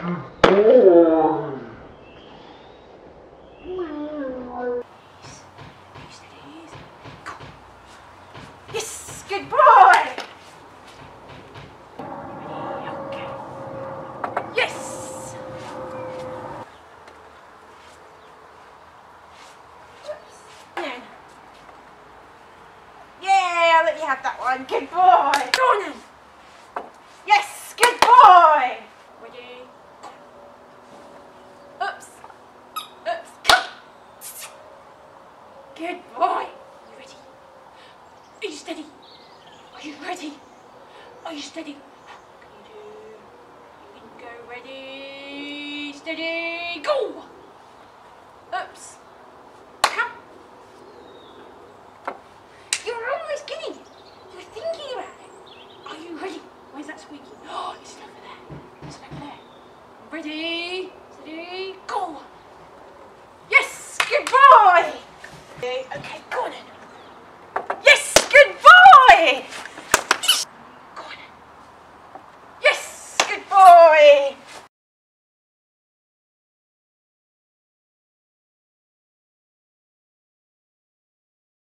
Yes, good boy. Okay. Yes. Yeah, I'll let you have that one. Good boy. Go on then. Yes, good boy. Ready? Oops. Oops. Come. Good boy. You ready? Are you steady? Are you ready? Are you steady? Can you do? You can go. Ready? Steady. Go. Oops. Come. You're almost getting it. You're thinking about it. Are you ready? Where's that squeaky? Oh, it's over there. It's over there. Ready? Steady. Go. Yes. Good boy. Okay.